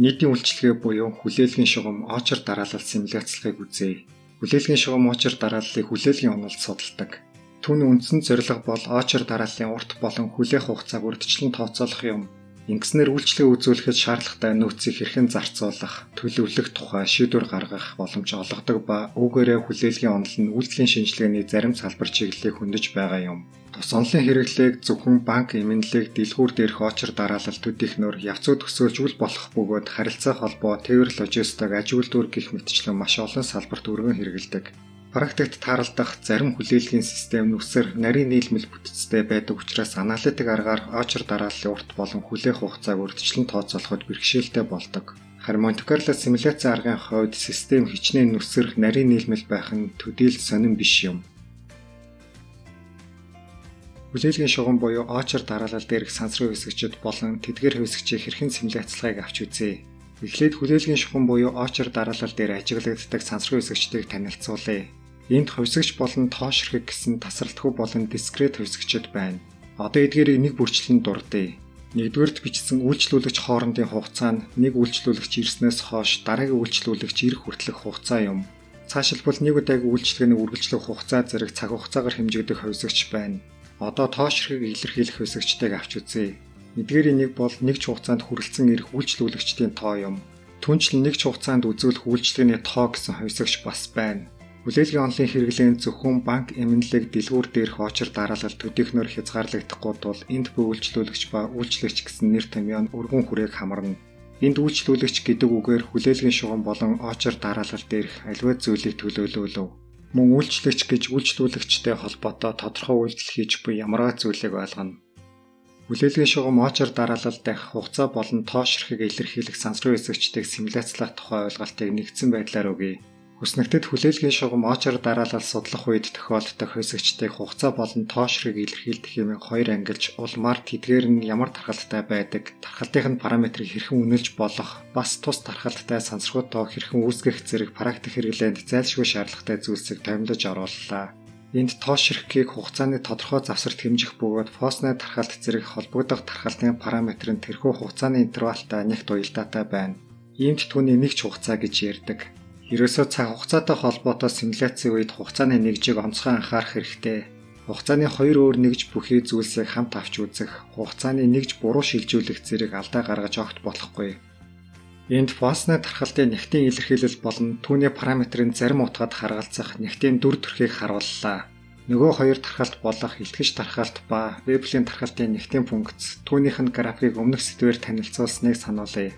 Нийтийн үйлчилгээ буюу хүлээлгийн шугам очер дараалал симуляцлагыг үзье. Хүлээлгийн шугам очер дарааллыг хүлээлгийн онолд судалдаг. Түүний үндсэн зорилго бол очер дарааллын урт болон хүлээх хугацааг урьдчилан тооцоолох юм. Ингэснээр үйлчилгээ үзүүлэхэд шаардлагатай нөөцийг хэрхэн зарцуулах, төлөвлөх тухай шийдвэр гаргах боломж олгодог ба үүгээрээ хүлээлгийн онол нь үйлдлийн шинжилгээний зарим салбар чиглэлийг хөндөж байгаа юм. Тус онолын хэрэглээг зөвхөн банк эмнэлэг дэлгүүр дээрх очер дараалал төдийхнөр явцуу төсөөлж үл болох бөгөөд харилцаа холбоо, тээвэр логистик, аж үйлдвэр гэх мэтчлэн маш олон салбарт өргөн хэрэгэлдэг. Практикт тааралдах зарим хүлээлгийн систем нүсэр нарийн нийлмэл бүтцтэй байдаг учраас аналитик аргаар очер дарааллын урт болон хүлээх хугацааг урьдчилан тооцоолоход бэрхшээлтэй болдог. Харин Монте Карло симуляцийн аргын хувьд систем хичнээн нүсэр нарийн нийлмэл байх нь төдийл сонирн биш юм. Хүлээлгийн шугам буюу очер дараалал дээрх сансрын хэсэгчид болон тэдгээр хэсэгчийн хэрхэн симуляцлагыг авч үзье. Эхлээд хүлээлгийн шугам буюу очер дараалал дээр ажиглагддаг сансрын хэсэгчдийг танилцуулъя. Энд хувьсгч болон тоош хэрэг гэсэн тасралтгүй болон дискрет хувьсгчид байна. Одоо эдгээрийг нэг бүрчлэн дурдъя. Нэгдүгээрт бичсэн үйлчлүүлэгч хоорондын хугацаа нь нэг үйлчлүүлэгч ирснээс хойш дараагийн үйлчлүүлэгч ирэх хүртэлх хугацаа юм. Цаашилбал нэг удаагийн үйлчлэгээний үргэлжлэх хугацаа зэрэг цаг хугацаагаар хэмжигдэх хувьсгч байна. Одоо тоош хэргийг илэрхийлэх хувьсгчдыг авч үзье. Эдгээрийн нэг бол нэгж хугацаанд хүрэлцэн ирэх үйлчлүүлэгчдийн тоо юм. Түүнчлэн нэгж хугацаанд үзүүлэх үйлчлэгээний тоо гэсэн хувьсгч бас байна. Хүлээлгийн онолын хэрэглээнд зөвхөн банк эмнэлэг дэлгүүр дээрх очер дараалал төдийхнөр хязгаарлагдахгүй тул энд буй үйлчлүүлэгч ба үйлчлэгч гэсэн нэр томьёо нь өргөн хүрээг хамарна. Энд үйлчлүүлэгч гэдэг үгээр хүлээлгийн шугам болон очер дараалал дээрх аливаа зүйлийг төлөөлөв. Мөн үйлчлэгч гэж үйлчлүүлэгчтэй холбоотой тодорхой үйлдэл хийж буй ямарваа зүйлийг ойлгоно. Хүлээлгийн шугам очер дараалал дах хугацаа болон тоош хэргийг илэрхийлэх сансрын хэсэгчдийг симуляцлах тухай ойлголтыг нэгдсэн байдлаар өгье. Хүснэгтэд хүлээлгийн шугам очер дараалал судлах үед тохиолддог хэсэгчдийг хугацаа болон тоош хэргийг илэрхийлдэг хэмээн хоёр ангилж улмаар тэдгээр нь ямар тархалттай байдаг, тархалтын параметрыг хэрхэн үнэлж болох, бас тус тархалттай сансргууд тоо хэрхэн үүсгэх зэрэг практик хэрэглээнд зайлшгүй шаардлагатай зүйлсийг томилж орууллаа. Энд тоош хэргийг хугацааны тодорхой завсарт хэмжих бөгөөд фосны тархалт зэрэг холбогдох тархалтын параметр нь тэрхүү хугацааны интервалтай нягт уялдаатай байна. Иймд түүний нэгж хугацаа гэж ярьдаг. Ерөөсөө цаг хугацаатай холбоотой симуляцийн үед хугацааны нэгжийг онцгой анхаарах хэрэгтэй. Хугацааны хоёр өөр нэгж бүхий зүйлсийг хамт авч үзэх, хугацааны нэгж буруу шилжүүлэх зэрэг алдаа гаргаж огт болохгүй. Энд фосны тархалтын нягтын илэрхийлэл болон түүний параметрын зарим утгад харгалзах нягтын дүр төрхийг харууллаа. Нөгөө хоёр тархалт болох илтгэж тархалт ба Веблийн тархалтын нягтын функц, түүнийх нь графикийг өмнөх сэдвээр танилцуулсныг сануулъя.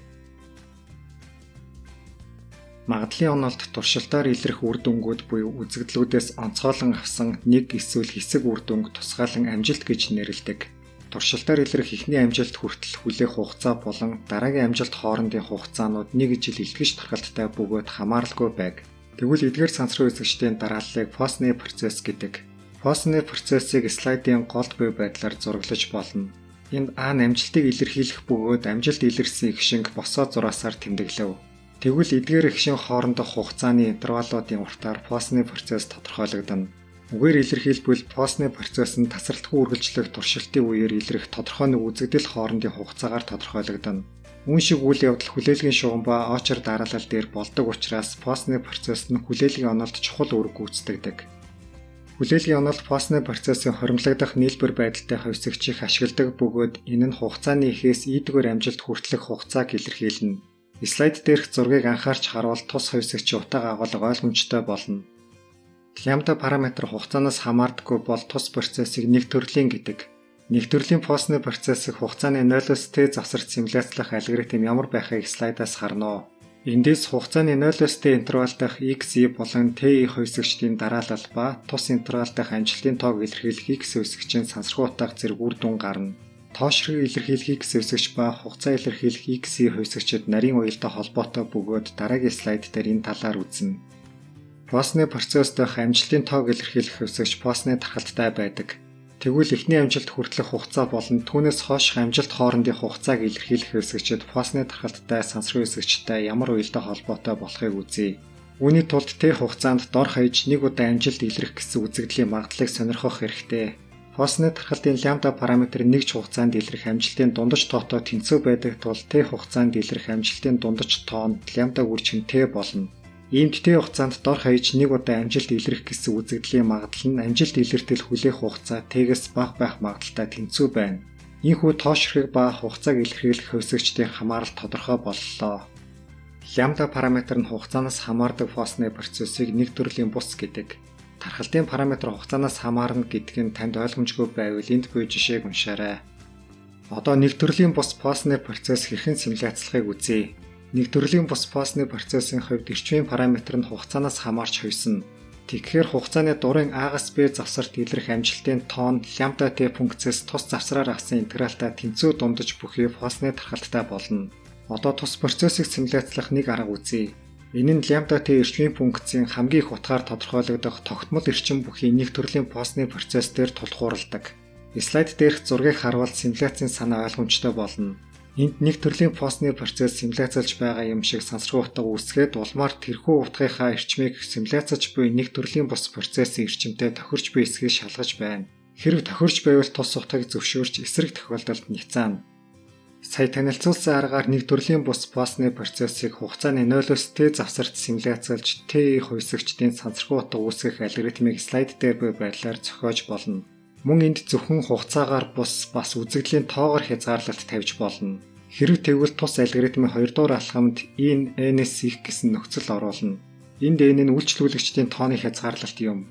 Магадлалын онолд туршилтаар илрэх үр дүнгууд буюу үзэгдлүүдээс онцгойлон авсан нэг эсвэл хэсэг үр дүнг тусгаалan амжилт гэж нэрлэдэг. Туршилтаар илрэх эхний амжилт хүртэл хүлээх хугацаа болон дараагийн амжилт хоорондын хугацаанууд нэг жил илтгэж тархалттай бөгөөд хамааралгүй байг. Тэгвэл эдгээр сансрын хэсэгчдийн дарааллыг фосны процесс гэдэг. Фосны процессыг слайдын голд буй байдлаар зураглаж болно. Энд А нь амжилтыг илэрхийлэх бөгөөд амжилт илэрсэн их шинг босоо зураасаар тэмдэглэв. Тэгвэл эдгээр ихшин хоорондох хугацааны интервалуудын уртаар фосны процесс тодорхойлогдно. Үгээр илэрхийлбэл фосны процесс нь тасралтгүй үргэлжлэх туршилтын үеэр илрэх тодорхой нэг үзэгдэл хоорондын хугацаагаар тодорхойлогдно. Үүн шиг үйл явдал хүлээлгийн шугам ба очер дараалал дээр болдог учраас фосны процесс нь хүлээлгийн онолд чухал үүрэг гүйцэтгэдэг. Хүлээлгийн онолд фосны процессын хоримтлагдах нийлбэр байдалтай хувьсгчийг ашигладаг бөгөөд энэ нь хугацааны ихээс ийдгээр амжилт хүртэлх хугацааг илэрхийлнэ. Слайд дээрх зургийг анхаарч харуул тус хувьсгчийн утга агуулга ойлгомжтой болно. Лямбда параметр хугацаанаас хамаардаггүй бол тус процессыг нэг төрлийн гэдэг. Нэг төрлийн фосны процессыг хугацааны 0-оос t завсарт симуляцлах алгоритм ямар байхыг слайдаас харна. Эндээс хугацааны 0-оос t интервал дах x, y болон t хувьсгчдийн дараалал ба тус интервал дах амжилтын тоог илэрхийлэх x хувьсгчийн сансргуу утга зэрэг үр дүн гарна. Тоош хэрэг илэрхийлэх x хувьсгч ба хугацаа илэрхийлэх x, y хувьсгчид нарийн уялдаа холбоотой бөгөөд дараагийн слайд дээр энэ талаар үзнэ. Фосны процесс дэх амжилтын тоог илэрхийлэх хувьсгч фосны тархалттай байдаг. Тэгвэл эхний амжилт хүртэлх хугацаа болон түүнээс хойших амжилт хоорондын хугацааг илэрхийлэх хувьсгчид фосны тархалттай сансрын хувьсгчтай ямар уялдаа холбоотой болохыг үзье. Үүний тулд t хугацаанд дор хаяж нэг удаа амжилт илрэх гэсэн үзэгдлийн магадлалыг сонирхох хэрэгтэй. Postnet тархалтын лямбда параметр нэг ч хугацаанд илрэх амжилтын дундаж тоотой тэнцүү байдаг тул T хугацаанд илрэх амжилтын дундаж тоо нь лямбда үржих нь T болно. Иймд T хугацаанд дор хаяж нэг удаа амжилт илрэх гэсэн үзэгдлийн магадлал нь амжилт илэртэл хүлээх хугацаа T-гээс бага байх магадaltaй тэнцүү байна. Ийхүү тоошрохыг ба хугацааг илэрхийлэх хувьсгчдийн хамаарал тодорхой боллоо. Лямбда параметр нь хугацаанаас хамаардаг Postnet процессыг нэг төрлийн бус гэдэг. Тархалтын параметр хугацаанаас хамаарна гэдг нь танд ойлгомжгүй байвал энд буй жишээг уншаарай. Одоо нэг төрлийн бус Postnet процесс хэрхэн симуляцлахыг үзье. Нэг төрлийн бус Postnet процессын хувьд эрчмийн параметр нь хугацаанаас хамаарч хувьсна. Тэгэхээр хугацааны дурын A-гаас B завсарт илрэх амжилтын тоон лямбда T функцээс тус завсраар авсан интегралтай тэнцүү дундаж бүхий Postnet тархалттай болно. Одоо тус процессыг симуляцлах нэг арга үзье. Энэ нь лямбда T эрчмийн функцийн хамгийн их утгаар тодорхойлогдох тогтмол эрчим бүхий нэг төрлийн Postnet процесс дээр тулгуурладаг. Слайд дээрх зургийг харуул симуляцийн санаа ойлгомжтой болно. Энд нэг төрлийн Postnet процесс симуляцалж байгаа юм шиг сансрын утга үүсгээд улмаар тэрхүү утгынхаа эрчмийг симуляцаж буй нэг төрлийн бус процессын эрчимтэй тохирч буй эсгийг шалгаж байна. Хэрв тохирч байвал тус утгыг зөвшөөрч эсрэг тохиолдолд няцаана. Сая танилцуулсан аргаар нэг төрлийн бус Postnet процессыг хугацааны 0-оос T завсарт симуляцалж T хувьсгчдийн сансрын утга үүсгэх алгоритмыг слайд дээр буй байдлаар зохиож болно. Мөн энд зөвхөн хугацаагаар бус бас үзэгдлийн тоогоор хязгаарлалт тавьж болно. Хэрв тэгвэл тус алгоритмын 2 дугаар алхамд n-ээс их гэсэн нөхцөл оруулна. Энд n нь үйлчлүүлэгчдийн тооны хязгаарлалт юм.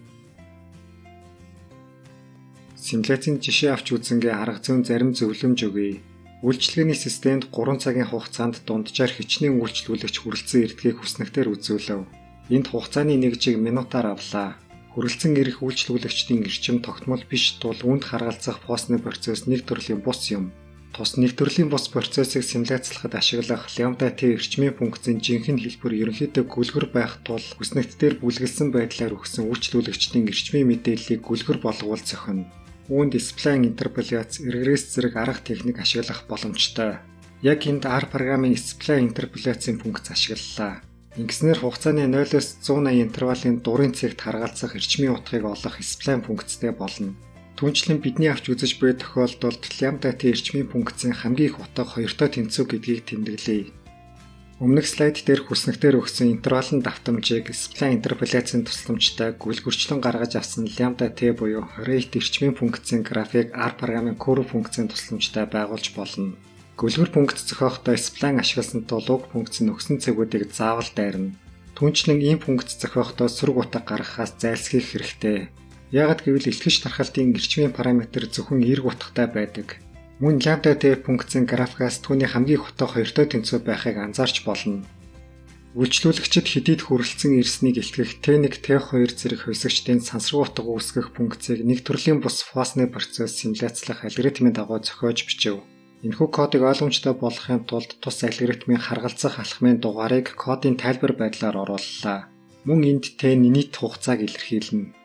Симуляцийн жишээ авч үзэнгээ арга зүйн зарим зөвлөмж өгье. Үйлчилгээний системд 3 цагийн хугацаанд дунджаар хичнээн үйлчлүүлэгч хүрэлцэн эрдгийг хүснэгтээр үзүүлв. Энд хугацааны нэгжийг минутаар авлаа. Хүрэлцэн ирэх үйлчлүүлэгчдийн эрчим тогтмол биш тул үүнд харгалзах Postnet процесс нэг төрлийн бус юм. Тус нэг төрлийн бус процессыг симуляцлахад ашиглах лямбда T эрчмийн функцийн жинхэнэ хэлбэр ерөнхийдөө гүлгэр байх тул хүснэгтдээр бүлгэлсэн байдлаар өгсөн үйлчлүүлэгчдийн эрчмийн мэдээллийг гүлгэр болгуул зохино. Үүнд spline интерполяц, регресс зэрэг арга техник ашиглах боломжтой. Яг энд R программын spline интерполяцийн функц ашиглалаа. Ингэснээр хугацааны 0-оос 180 интервалын дурын цэгт харгалзах эрчмийн утгыг олох spline функцтэй болно. Түүнчлэн бидний авч үзэж буй тохиолдолд лямбда T эрчмийн функцийн хамгийн их утга 2-той тэнцүү гэдгийг тэмдэглэе. Өмнөх слайд дээр хүснэгтээр өгсөн интервалын давтамжийг spline интерполяцийн тусламжтай гүйлгэрчлэн гаргаж авсан лямбда T буюу rate эрчмийн функцийн график R программын curve функцийн тусламжтай байгуулж болно. Гүйлгэр функц зохиохдоо spline ашигласан тул уг функцийн өгсөн цэгүүдийг заавал дайрна. Түүнчлэн ийм функц зохиохдоо сөрөг утга гаргахаас зайлсхийх хэрэгтэй. Яагад гэвэл илтгэж тархалтын эрчмийн параметр зөвхөн эерэг утгатай байдаг. Мөн лямбда T функцийн графикаас түүний хамгийн их утга 2-той тэнцүү байхыг анзаарч болно. Үйлчлүүлэгчид хэдийд хүрэлцэн ирснийг илтгэх T1, T2 зэрэг хувьсгчдийн сансрын утга үүсгэх функцийг нэг төрлийн бус Postnet процесс симуляцлах алгоритмын дагуу зохиож бичив. Энэхүү кодыг ойлгомжтой болгохын тулд тус алгоритмын харгалзах алхмын дугаарыг кодын тайлбар байдлаар орууллаа. Мөн энд T-ний нийт хугацааг илэрхийлнэ.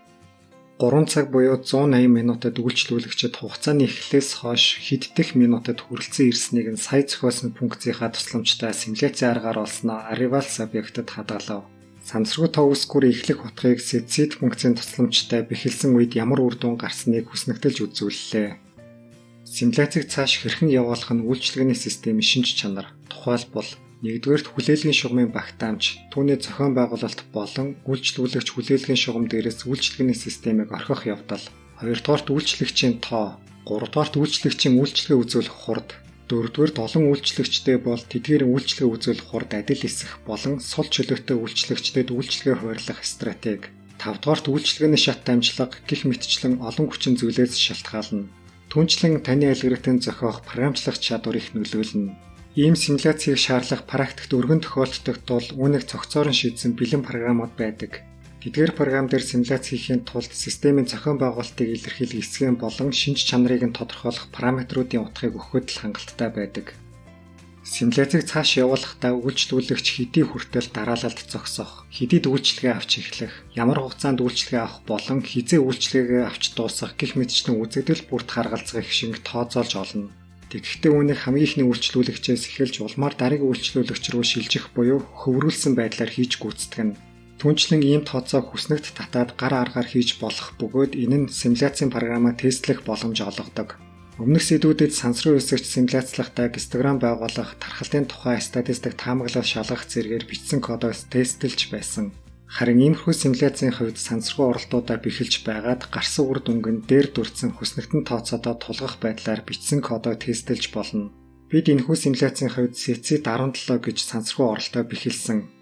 3 цаг буюу 180 минутад үйлчлүүлэгчид хугацааны эхлэлээс хойш хэддэх минутад хүрэлцэн ирснийг нь сая зохиосон функцийнхаа тусламжтай симуляцийн аргаар олсноо Arrival объектод хадгалав. Самсргуу тоо үсгүүрийн эхлэх утгыг setSeed функцийн тусламжтай бэхэлсэн үед ямар үр дүн гарсныг хүснэгтэлж үзүүллээ. Симуляцийг цааш хэрхэн явуулах нь үйлчилгээний системийн шинж чанар, тухайлбал нэгдүгээрт хүлээлгийн шугамын багтаамж, түүний зохион байгуулалт болон үйлчлүүлэгч хүлээлгийн шугам дээрээс үйлчилгээний системийг орхих явдал. Хоёрдугаарт үйлчлэгчийн тоо, гуравдугаарт үйлчлэгчийн үйлчлэгээ үзүүлэх хурд, дөрөвдүгээрт олон үйлчлэгчтэй бол тэдгээрийн үйлчлэгээ үзүүлэх хурд адил эсэх болон сул чөлөөтэй үйлчлэгчдэд үйлчлэгээ хуваарлах стратеги. Тавдугаарт үйлчлэгээний шат дамжлага гэх мэтчлэн олон хүчин зүйлээс шалтгаална. Түүнчлэн таны алгоритм зохиох програмчлах чадвар их нөлөөлнө. Ийм симуляцийг шаарлах практикт өргөн тохиолддог тул үүнийг цогцоор нь шийдсэн бэлэн програмууд байдаг. Тэдгээр програм дээр симуляц хийхийн тулд системийн зохион байгуулалтыг илэрхийлэх эсгэн болон шинж чанарыг нь тодорхойлох параметруудын утгыг өгөхөд л хангалттай байдаг. Симуляцийг цааш явуулахдаа үйлчлүүлэгч хэдий хүртэл дараалалд зогсох, хэдийд үйлчлэгээ авч эхлэх, ямар хугацаанд үйлчлэгээ авах болон хизээ үйлчлэгээ авч дуусгах гэх мэтчлийн үзэгдэл бүрт харгалзах их шинг тооцоолж олно. Тэгэхдээ үүнийг хамгийн ихний үйлчлүүлэгчээс эхэлж улмаар дараагийн үйлчлүүлэгч рүү шилжих буюу хөврүүлсэн байдлаар хийж гүйцэтгэнэ. Түүнчлэн ийм тооцоог хүснэгт татаад гар аргаар хийж болох бөгөөд энэ нь симуляцийн програмаа тестлэх боломж олгодог. Өмнөх сэдвүүдэд сансрын үсэгч симуляцлахдаа гистограмм байгуулах, тархалтын тухай статистик таамаглал шалгах зэргээр бичсэн кодоос тестэлж байсан. Харин иймэрхүү симуляцийн хувьд сансргүй оролтуудаа бэхэлж байгаад гарсан үр дүнг нь дээр дүрцэн хүснэгтэн тооцоодоо тулгах байдлаар бичсэн кодоо тестэлж болно. Бид энэхүү симуляцийн хувьд SETC-17 гэж сансргүй оролтоо бэхэлсэн.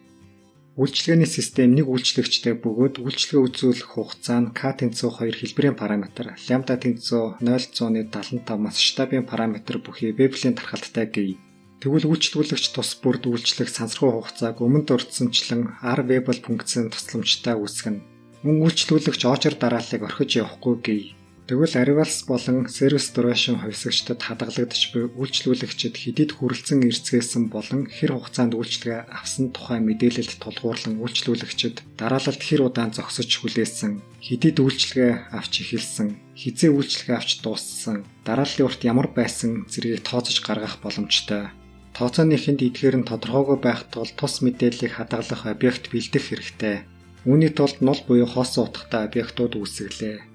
Үйлчилгээний систем нэг үйлчлэгчтэй бөгөөд үйлчилгээ үзүүлэх хугацаа нь K тэнцүү 2 хэлбэрийн параметр, лямбда тэнцүү 0.75 масштабын параметр бүхий Веблийн тархалттай гээе. Тэгвэл үйлчлүүлэгч тус бүрд үйлчлэх сансргүй хугацааг өмнө дурдсанчлан R-Webel функцийн тусламжтай үүсгэнэ. Мөн үйлчлүүлэгч очор дарааллыг орхиж явахгүй гээе. Тэгвэл Arrivals болон Service Duration хувьсагчдад хадгалагдж буй үйлчлүүлэгчид хэдийд хүрэлцэн эрсгээсэн болон хэр хугацаанд үйлчлэгээ авсан тухай мэдээлэлд тулгуурлан үйлчлүүлэгчид дараалалд хэр удаан зогсож хүлээсэн, хэдийд үйлчлэгээ авч эхэлсэн, хизээ үйлчлэгээ авч дууссан, дарааллын урт ямар байсан зэргийг тооцож гаргах боломжтой. Тооцооны эхэнд эдгээр нь тодорхойгүй байх тул тус мэдээллийг хадгалах объект бэлдэх хэрэгтэй. Үүний тулд нул буюу хоосон утгатай объектууд үүсгэлээ.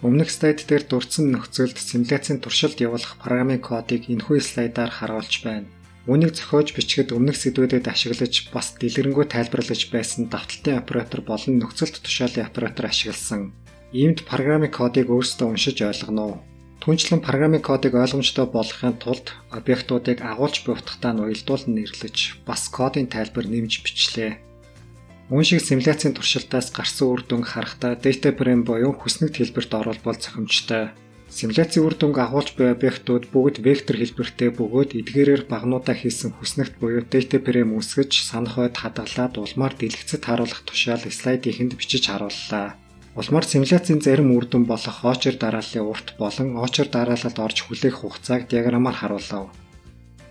Өмнөх слайд дээр дурдсан нөхцөлд симуляцийн туршилт явуулах програмын кодыг энэхүү слайдаар харуулж байна. Үүнийг зохиож бичгэд өмнөх сэдвүүдэд ашиглаж бас дэлгэрэнгүй тайлбарлаж байсан давталтын оператор болон нөхцөлт тушаалын оператор ашигласан. Иймд програмын кодыг өөрсдөө уншиж ойлгоно. Түүнчлэн програмын кодыг ойлгомжтой болгохын тулд объектуудыг агуулж буй утгатай нь уялдуулан нэрлэж, бас кодын тайлбар нэмж бичлээ. Үүн шиг симуляцийн туршилтаас гарсан үр дүнг харахтаа data frame буюу хүснэгт хэлбэрт оруулбал зохимжтой. Симуляцийн үр дүнг агуулж буй объектууд бүгд вектор хэлбэртэй бөгөөд эдгээрээр багнуудаа хийсэн хүснэгт буюу data frame үүсгэж санах ойд хадгалаад улмаар дэлгэцэд харуулах тушаал слайдын эхэнд бичиж харууллаа. Улмаар симуляцийн зарим үр дүн болох очор дарааллын урт болон очор дараалалд орж хүлээх хугацааг диаграмаар харуулав.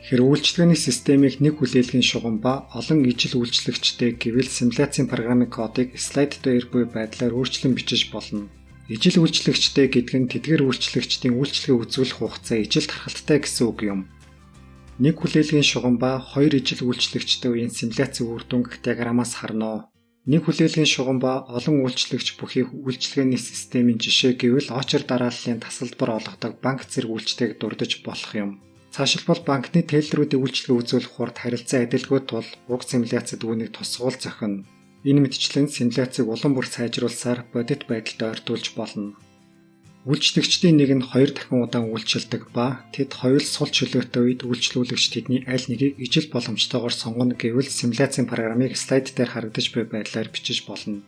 Хэрэв үйлчилгээний системийг нэг хүлээлгийн шугам ба олон ижил үйлчлэгчтэй гэвэл симуляцийн програмын кодыг слайд дээр буй байдлаар өөрчлөн бичиж болно. Ижил үйлчлэгчтэй гэдэг нь тэдгээр үйлчлэгчдийн үйлчлэгээ үзүүлэх хугацаа ижил тархалттай гэсэн үг юм. Нэг хүлээлгийн шугам ба хоёр ижил үйлчлэгчтэй үеийн симуляцийн үр дүнг диаграмаас харна. Нэг хүлээлгийн шугам ба олон үйлчлэгч бүхий үйлчилгээний системийн жишээ гэвэл очор дарааллын тасалбар олгодог банк зэрэг үйлчлэгийг дурдж болох юм. Цаашилбал банкны тейлрүүдийн үйлчлэгээ үзүүлэх хурд харилцан адилгүй тул уг симуляцид үүнийг тусгуул зохино. Энэ мэтчлэн симуляцийг улам бүр сайжруулсаар бодит байдалд ойртуулж болно. Үйлчлэгчдийн нэг нь 2 дахин удаан үйлчилдэг ба тэд хоёул сул чөлөөтэй үед үйлчлүүлэгч тэдний аль нэгийг ижил боломжтойгоор сонгоно гэвэл симуляцийн програмыг слайд дээр харагдаж буй байдлаар бичиж болно.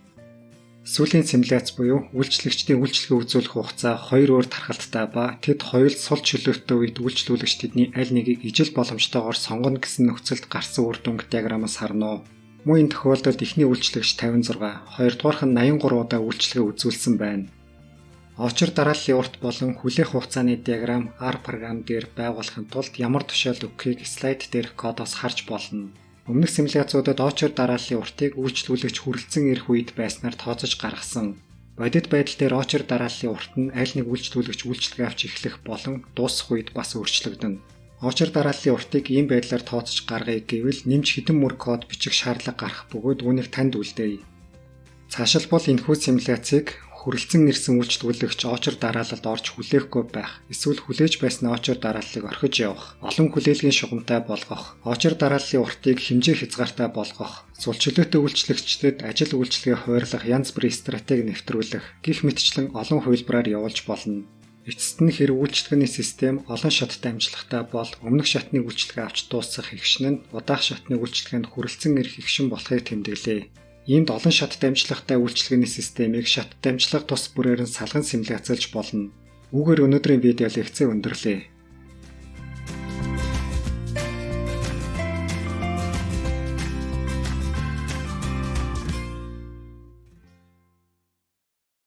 Сүүлийн симуляц буюу үйлчлэгчдийн үйлчлэгээ үзүүлэх хугацаа 2 өөр тархалттай ба тэд хоёул сул чөлөөтэй үед үйлчлүүлэгч тэдний аль нэгийг ижил боломжтойгоор сонгоно гэсэн нөхцөлд гарсан үр дүнг диаграмаас харна. Мөн энэ тохиолдолд эхний үйлчлэгч 56, хоёрдугаарх нь 83 удаа үйлчлэгээ үзүүлсэн байна. Очор дарааллын урт болон хүлээх хугацааны диаграм R програм дээр байгуулахын тулд ямар тушаал өгөхийг слайд дээрх кодоос харж болно. Өмнөх симуляцуудад очор дарааллын уртыг үйлчлүүлэгч хүрэлцэн ирэх үед байснаар тооцож гаргасан. Бодит байдал дээр очор дарааллын урт нь аль нэг үйлчлүүлэгч үйлчлэгээ авч эхлэх болон дуусах үед бас өөрчлөгдөнө. Очор дарааллын уртыг ийм байдлаар тооцож гаргая гэвэл нэмж хэдэн мөр код бичих шаардлага гарах бөгөөд үүнийг танд үлдээе. Цаашилбал энэхүү симуляцийг хүрэлцэн ирсэн үйлчлүүлэгч очор дараалалд орж хүлээхгүй байх, эсвэл хүлээж байсан очор дарааллыг орхиж явах, олон хүлээлгийн шугамтай болгох, очор дарааллын уртыг хэмжээ хязгаартай болгох, сул чөлөөтэй үйлчлэгчдэд ажил үйлчлэгээ хуваарлах янз бүрийн стратеги нэвтрүүлэх гэх мэтчлэн олон хувилбараар явуулж болно. Эцэст нь хэрэг үйлчлэгээний систем олон шаттай амжилттай бол өмнөх шатны үйлчлэгээ авч дуусгах хэгшин нь удаах шатны үйлчлэгээнд хүрэлцэн ирэх хэгшин болохыг тэмдэглэе. Иймд олон шат дамжлагтай үйлчлэгээний системийг шат дамжлага тус бүрээр нь салган симуляцлж болно. Үүгээр өнөөдрийн видео лекцээ өндөрлөе.